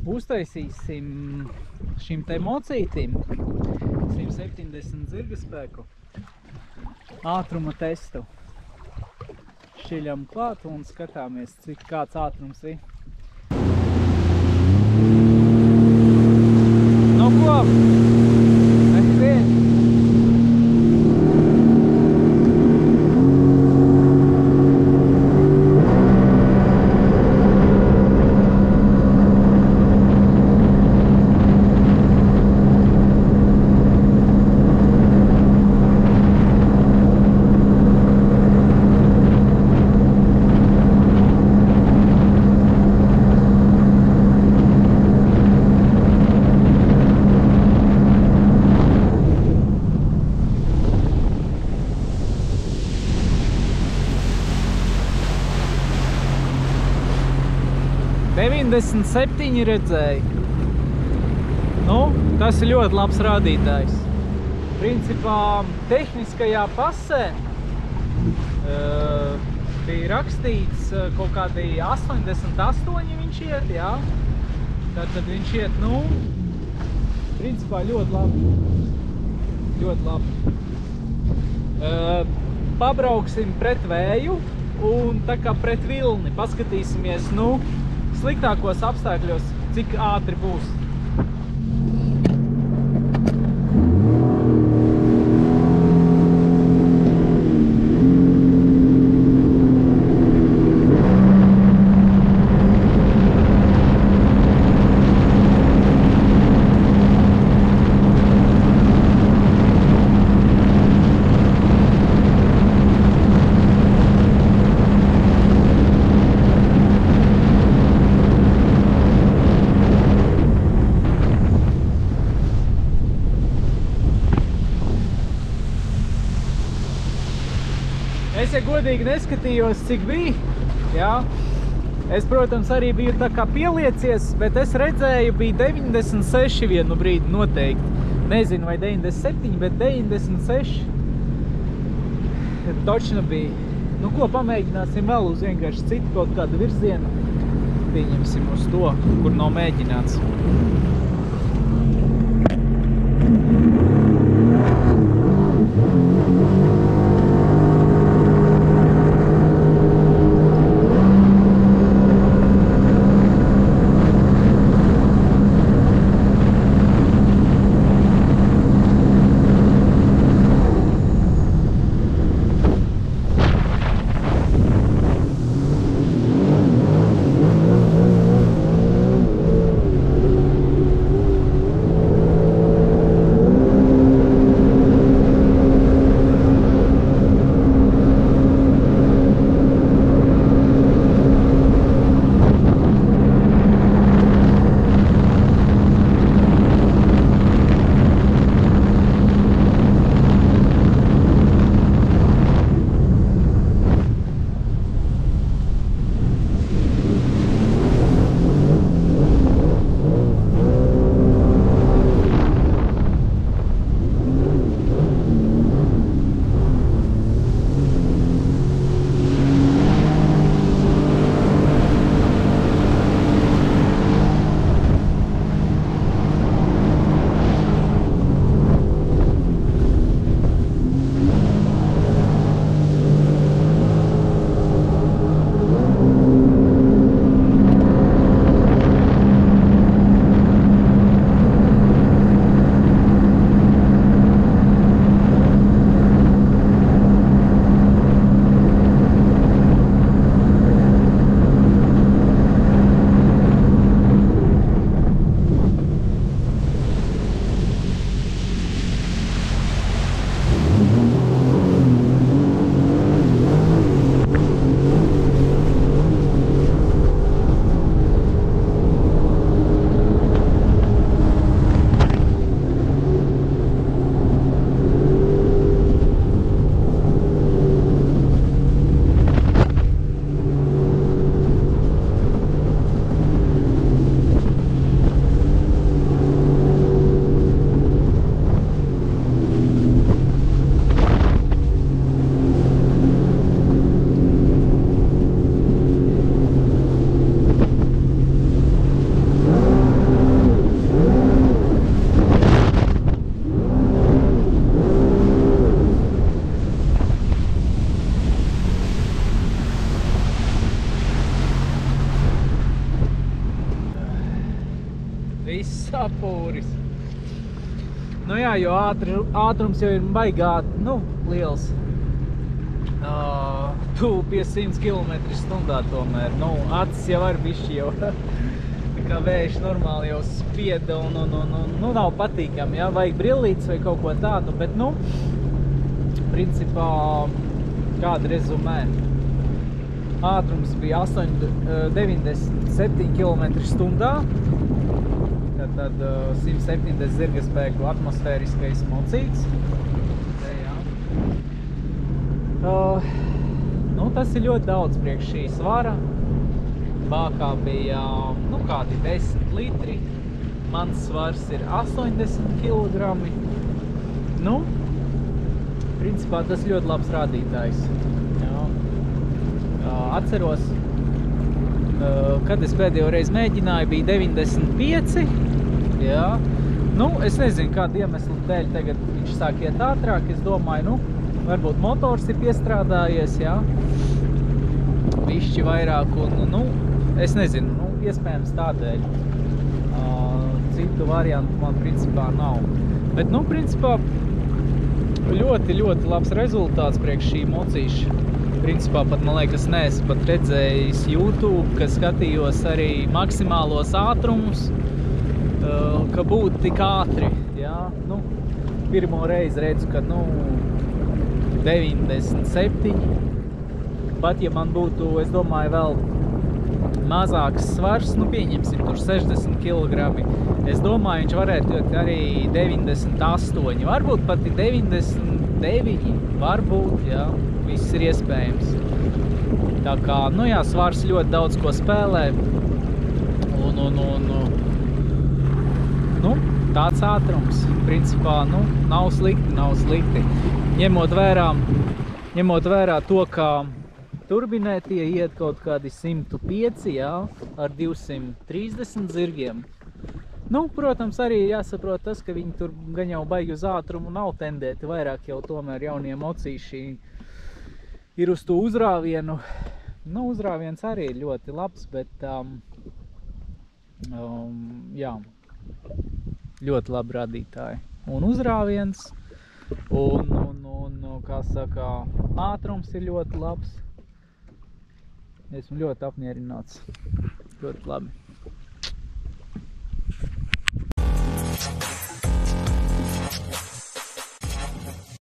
uztaisīsim šim te mocītim 170 zirgaspēku ātruma testu. Šķiļam klāt un skatāmies, cik kāds ātrums ir. Nu ko? Skrien! Deviņdesmit 7 redzēju. Nu, tas ir ļoti labs rādītājs. Principā, tehniskajā pasē bija rakstīts kaut kādi 88 viņš iet, jā. Tātad viņš iet, nu, principā ļoti labi. Ļoti labi. Pabrauksim pret vēju un tā kā pret vilni. Paskatīsimies, nu, sliktākos apstākļos, cik ātri būs. Es, ja godīgi neskatījos, cik bija, jā. Es, protams, arī biju tā kā pieliecies, bet es redzēju, bija 96 vienu brīdi noteikti. Nezinu, vai 97, bet 96 točna bija. Nu, ko pamēģināsim vēl uz vienkārši citu kaut kādu virzienu. Pieņemsim uz to, kur nav mēģināts. viss sapūris. Nu jā, jo ātrums jau ir baigā, nu, liels. Tu pie 100 km/h tomēr. Nu, acis jau ar bišķi jau. Kā vējš normāli jau spieda un nu, nav patīkami, jā. Vajag brillītes vai kaut ko tādu, bet, nu, principā, kāda rezumē. Ātrums bija 97 km/h. Tad 170 zirgaspēku atmosfēriskais mocīts. Nu, tas ir ļoti daudz priekš šī svara. Bākā bija, nu, kādi 10 litri. Mans svars ir 80 kg. Nu, principā tas ļoti labs rādītājs. Jā. Atceros, kad es pēdējo reizi mēģināju, bija 95. Jā. Nu, es nezinu, kādu iemeslu dēļ tagad viņš sāk iet ātrāk. Es domāju, nu, varbūt motors ir piestrādājies, jā. Bišķi vairāk un, nu, es nezinu, nu, iespējams tādēļ. Citu variantu man principā nav. Bet, nu, principā ļoti, ļoti labs rezultāts priekš šī mocīša. Principā pat, man liekas, neesmu pat redzējis YouTube, ka skatījos arī maksimālos ātrumus, ka būtu tik ātri, jā. Nu, pirmo reizi redzu, ka, nu, 97. Pat, ja man būtu, es domāju, vēl mazāks svars, nu, pieņemsim, tur 60 kg. Es domāju, viņš varētu arī 98. Varbūt pat 99. Varbūt, jā. Viss ir iespējams. Tā kā, nu jā, svars ļoti daudz ko spēlē. Nu, tāds ātrums. Principā, nu, nav slikti. Ņemot vērā to, ka turbinētie iet kaut kādi 105, jā, ar 230 zirgiem. Nu, protams, arī jāsaprot tas, ka viņi tur gan jau baigi uz ātrumu nav tendēti. Vairāk jau tomēr jaunie mocīši ir uz to uzrāvienu. Nu, uzrāviens arī ir ļoti labs, bet, jā, ļoti labi radītāji. Un uzrāviens, un kā saka, ātrums ir ļoti labs. Esmu ļoti apmierināts. Ļoti labi.